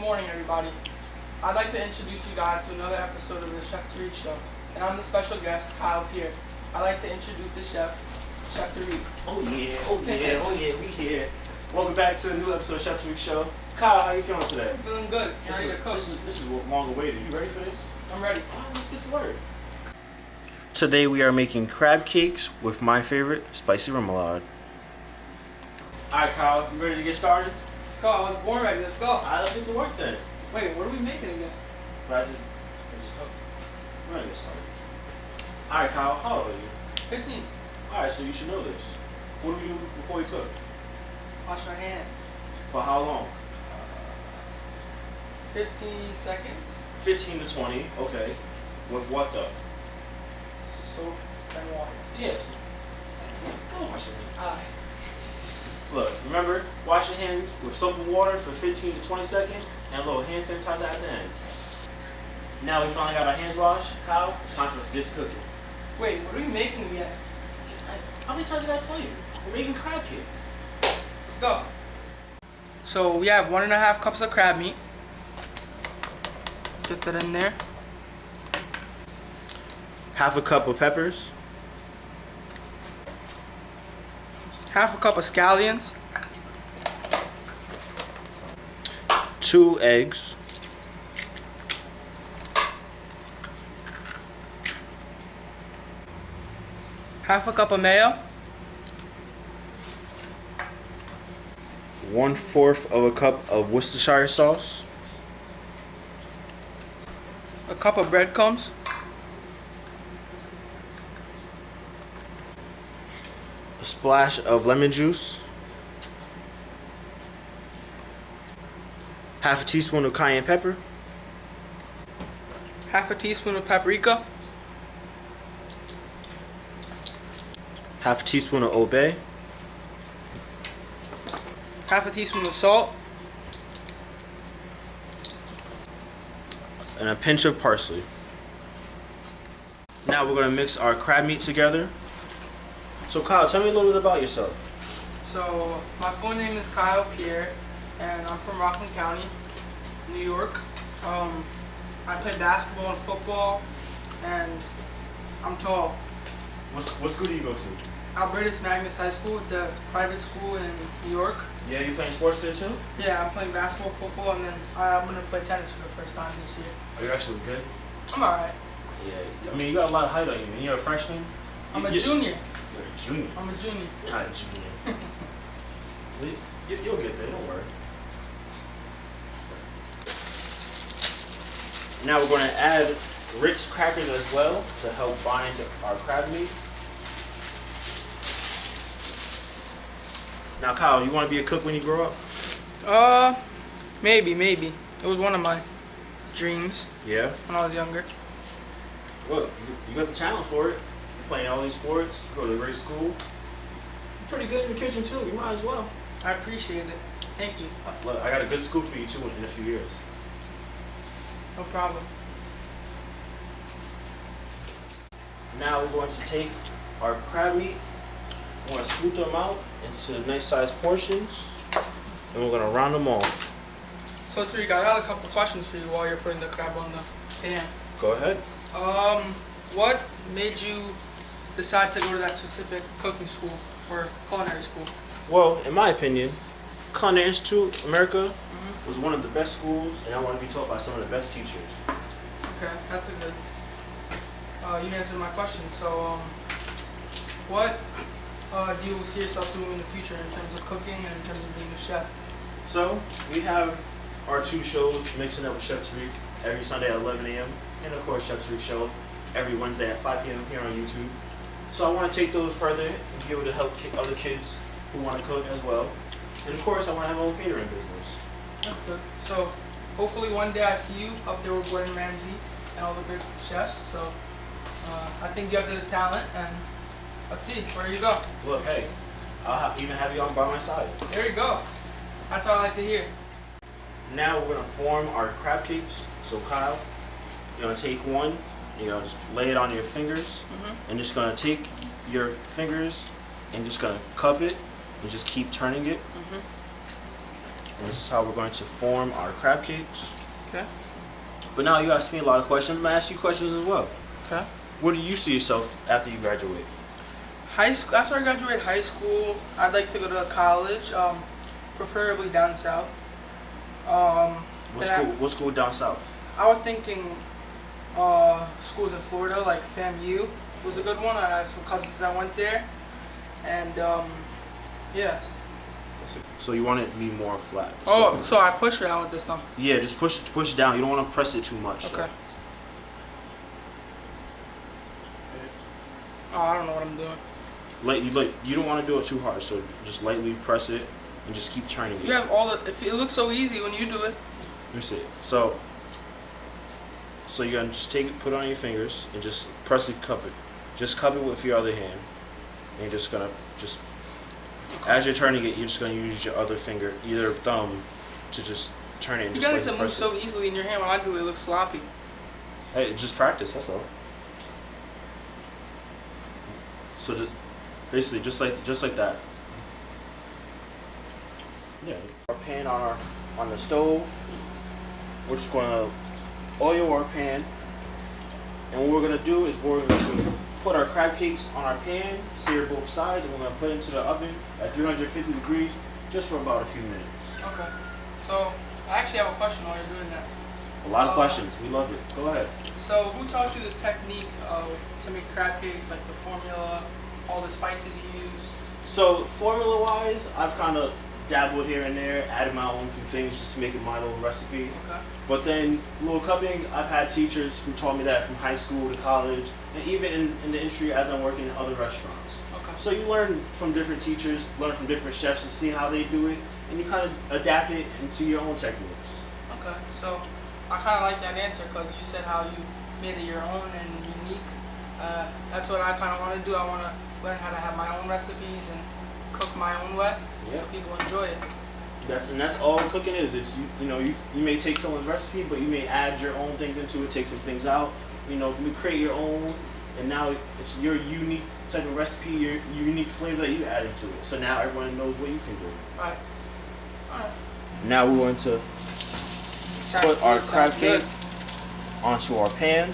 morning, everybody. I'd like to introduce you guys to another episode of the Chef Tarik Show. And I'm the special guest, Pierre. I'd like to introduce the chef, Chef Tarik. Oh yeah, we here. Welcome back to a new episode of Chef Tarik Show. Kyle, how you feeling today? I'm feeling good. You ready to cook? This is long awaited. You ready for this? I'm ready. All right, let's get to work. Today we are making crab cakes with my favorite, spicy remoulade. Alright Kyle, you ready to get started? Let's go. I was born ready. Let's go. Alright, let's get to work then. Wait, what are we making again? I just talked. We're gonna get started. Alright Kyle, how old are you? 15. Alright, so you should know this. What do we do before we cook? Wash our hands. For how long? 15 seconds. 15 to 20, okay. With what though? Soap and water. Yes. Go wash your hands. Alright. Look, remember, wash your hands with soap and water for 15 to 20 seconds and a little hand sanitizer at the end. Now we finally got our hands washed. Kyle, it's time for us to get to cooking. Wait, what are we making again? How many times did I tell you? We're making crab cakes. Let's go. So we have 1.5 cups of crab meat. Get that in there. Half a cup of peppers. Half a cup of scallions. 2 eggs. Half a cup of mayo. 1/4 of a cup of Worcestershire sauce. A cup of breadcrumbs. A splash of lemon juice. Half a teaspoon of cayenne pepper. Half a teaspoon of paprika. Half a teaspoon of Old Bay. Half a teaspoon of salt. And a pinch of parsley. Now we're going to mix our crab meat together. So Kyle, tell me a little bit about yourself. So my full name is Pierre, and I'm from Rockland County, New York. I play basketball and football, and I'm tall. What school do you go to? Albertus Magnus High School. It's a private school in New York. Yeah, you playing sports there too? Yeah, I'm playing basketball, football, and then I'm gonna play tennis for the first time this year. Are you actually good? I'm alright. Yeah, I mean you got a lot of height on you. And you're a freshman. I'm a junior. You're a junior. I'm a junior. You're not a junior. You'll get there. Don't worry. Now we're going to add Ritz crackers as well to help bind our crab meat. Now, Kyle, you want to be a cook when you grow up? Maybe. It was one of my dreams. Yeah. When I was younger. Look, you got the talent for it. You're playing all these sports, you go to a great school. You're pretty good in the kitchen too. You might as well. I appreciate it. Thank you. Look, I got a good school for you too in a few years. No problem. Now we're going to take our crab meat. We're going to scoop them out into nice sized portions, and we're going to round them off. So Tarik, I got a couple questions for you while you're putting the crab on the pan. Go ahead. What made you decide to go to that specific cooking school or culinary school? Well, in my opinion, Culinary Institute America was one of the best schools, and I want to be taught by some of the best teachers. Okay, that's a good. You answered my question. So, what do you see yourself doing in the future in terms of cooking and in terms of being a chef? So we have our 2 shows, Mixing Up with Chef Tarik, every Sunday at 11 a.m. and of course Chef Tarik Show every Wednesday at 5 p.m. here on YouTube. So I want to take those further and be able to help other kids who want to cook as well. And of course I want to have my own catering business. That's good. So hopefully one day I see you up there with Gordon Ramsay and all the big chefs. So I think you have the talent, and let's see where you go. Look, hey, I'll even have you on by my side. There you go. That's what I like to hear. Now we're gonna form our crab cakes. So Kyle, you're gonna take one, you're gonna just lay it on your fingers, and just gonna take your fingers and just gonna cup it and just keep turning it. and this is how we're going to form our crab cakes. Okay. But now you asked me a lot of questions. I'm gonna ask you questions as well. Okay. Where do you see yourself after you graduate? High school. After I graduate high school, I'd like to go to college, preferably down south. What school down south? I was thinking schools in Florida, like FAMU was a good one. I have some cousins that went there, and yeah. So you want it to be more flat. Oh, so I push it out with this thumb. Yeah, just push down. You don't want to press it too much. Okay. So. Oh, I don't know what I'm doing. You don't want to do it too hard. So just lightly press it and just keep turning it. You have all the. It looks so easy when you do it. Let me see. So you're gonna just take it, put it on your fingers, and just press it, cup it. Just cup it with your other hand, and you're just gonna as you're turning it, you're just gonna use your other finger, either thumb, to just turn it. And You just got it to move press so easily in your hand. When I do it, it looks sloppy. Hey, just practice. That's all. So basically, just like that. Yeah. Our pan on the stove. We're just gonna oil our pan, and what we're gonna do is we're going to put our crab cakes on our pan, sear both sides, and we're gonna put it into the oven at 350 degrees just for about a few minutes. Okay. So I actually have a question while you're doing that. A lot of questions. We love it. Go ahead. So who taught you this technique to make crab cakes, like the formula, all the spices you use? So formula-wise, I've kind of dabbled here and there, added my own few things just to make it my little recipe. Okay. But then little cupping, I've had teachers who taught me that from high school to college, and even in the industry as I'm working in other restaurants. Okay. So you learn from different teachers, learn from different chefs to see how they do it, and you kind of adapt it into your own techniques. Okay. So I kind of like that answer because you said how you made it your own and unique. That's what I kind of want to do. I want to learn how to have my own recipes and cook my own way, so people enjoy it. That's all cooking is. It's you may take someone's recipe, but you may add your own things into it, take some things out. You create your own, and now it's your unique type of recipe, your unique flavor that you add into it. So now everyone knows what you can do. Alright. Now we're going to put our crab cake onto our pan.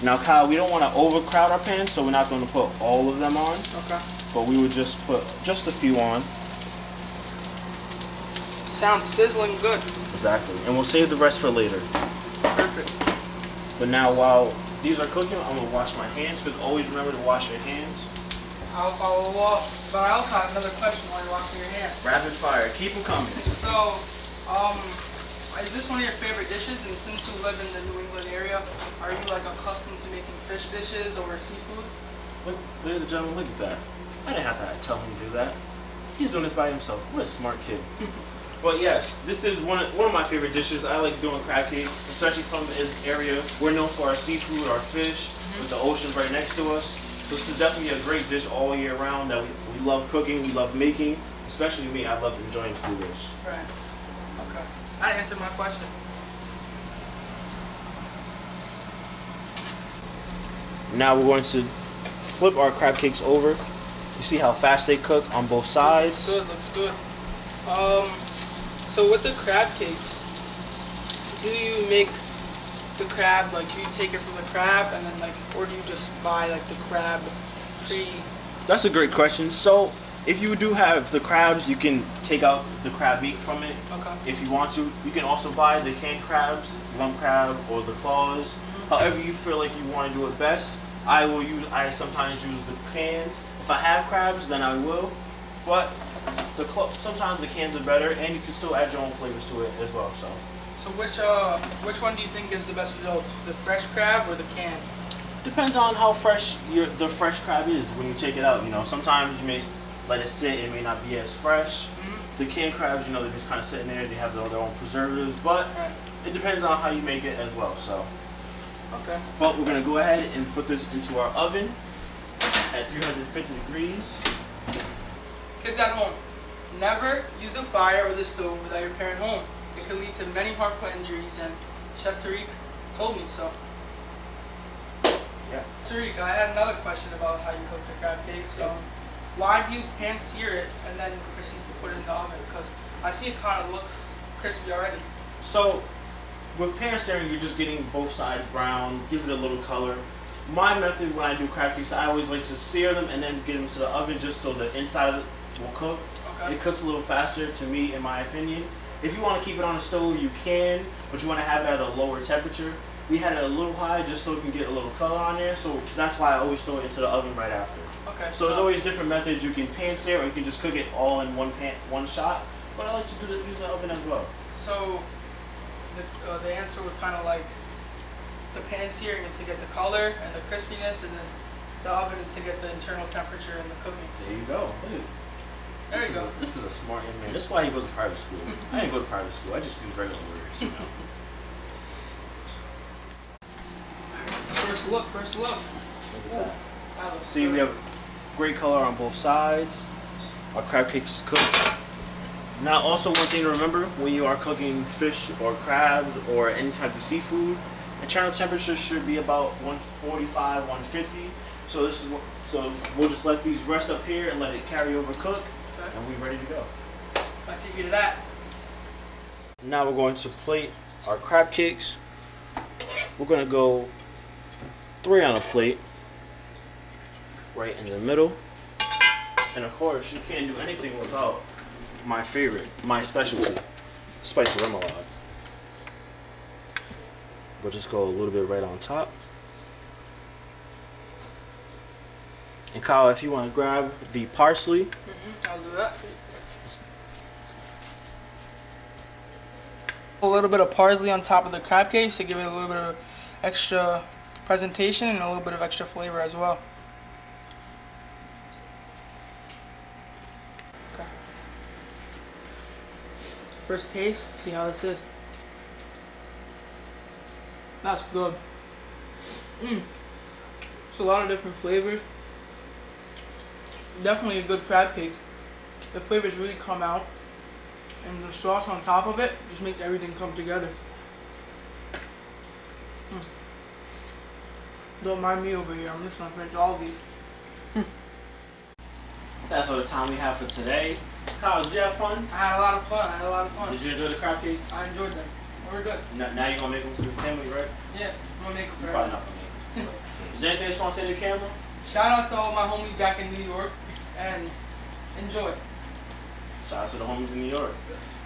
Now, Kyle, we don't want to overcrowd our pan, so we're not going to put all of them on. Okay. But we would just put just a few on. Sounds sizzling good. Exactly. And we'll save the rest for later. Perfect. But now while these are cooking, I'm going to wash my hands, because always remember to wash your hands. I'll follow up. But I also have another question while you're washing your hands. Rapid fire. Keep them coming. So, is this one of your favorite dishes? And since you live in the New England area, are you accustomed to making fish dishes or seafood? Look, ladies and gentlemen, look at that. I didn't have to tell him to do that. He's doing this by himself. What a smart kid. But yes, this is one of my favorite dishes. I like doing crab cake, especially from this area. We're known for our seafood, our fish, with the ocean right next to us. So this is definitely a great dish all year round that we love cooking, we love making. Especially me, I love enjoying food dish. Right. Okay. I answered my question. Now we're going to flip our crab cakes over. You see how fast they cook on both sides? Looks good. So with the crab cakes, do you make the crab, do you take it from the crab and then or do you just buy the crab pre? That's a great question. So if you do have the crabs, you can take out the crab meat from it. Okay. If you want to, you can also buy the canned crabs, lump crab, or the claws. However you feel like you want to do it best. I sometimes use the cans. If I have crabs, then I will. But sometimes the cans are better, and you can still add your own flavors to it as well. So which one do you think gives the best results? The fresh crab or the canned? depends on how fresh the fresh crab is when you take it out. Sometimes you may let it sit; it may not be as fresh. The canned crabs, they're just kind of sitting there. They have their own preservatives, but it depends on how you make it as well. So. Okay. But we're going to go ahead and put this into our oven at 350 degrees. Kids at home, never use the fire or the stove without your parent home. It could lead to many harmful injuries, and Chef Tarik told me so. Yeah. Tarik, I had another question about how you cook the crab cakes. Why do you pan sear it and then proceed to put it in the oven? Because I see it kind of looks crispy already. So with pan searing, you're just getting both sides brown, gives it a little color. My method when I do crab cakes, I always like to sear them and then get them to the oven just so the inside will cook. Okay. It cooks a little faster to me, in my opinion. If you want to keep it on the stove, you can, but you want to have it at a lower temperature. We had it a little high just so it can get a little color on there, so that's why I always throw it into the oven right after. Okay. So there's always different methods. You can pan sear or you can just cook it all in one shot, but I like to use the oven as well. So the answer was kind of like the pan searing is to get the color and the crispiness, and then the oven is to get the internal temperature and the cooking. There you go. Look at There you go. This is a smart young man. That's why he goes to private school. I didn't go to private school. I just use regular words, you know. First look. Look at that. That looks See, good. we have great color on both sides. Our crab cakes cooked. Now, also one thing to remember when you are cooking fish or crabs or any type of seafood, internal temperature should be about 145, 150. So we'll just let these rest up here and let it carry over cook, Okay. and we're ready to go. I'll take you to that. Now we're going to plate our crab cakes. We're going to go 3 on a plate, right in the middle. And of course, you can't do anything without my favorite, my specialty, spicy remoulade. We'll just go a little bit right on top. And Kyle, if you want to grab the parsley. I'll do that. A little bit of parsley on top of the crab cakes to give it a little bit of extra presentation and a little bit of extra flavor as well. Okay. First taste, see how this is. That's good. It's a lot of different flavors. Definitely a good crab cake. The flavors really come out, and the sauce on top of it just makes everything come together. Don't mind me over here. I'm just gonna finish all of these. That's all the time we have for today. Kyle, did you have fun? I had a lot of fun. Did you enjoy the crab cakes? I enjoyed them. We're good. Now you're gonna make them for your family, right? Yeah, I'm gonna make them You're for probably everyone. not gonna make them. Is there anything else you want to say to the camera? Shout out to all my homies back in New York, and enjoy. Shout out to the homies in New York.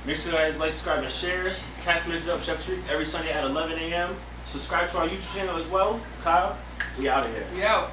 Make sure you guys like, subscribe, and share. Catch Mix It Up Chef Tarik every Sunday at 11 a.m. Subscribe to our YouTube channel as well. Kyle, we out of here. We out.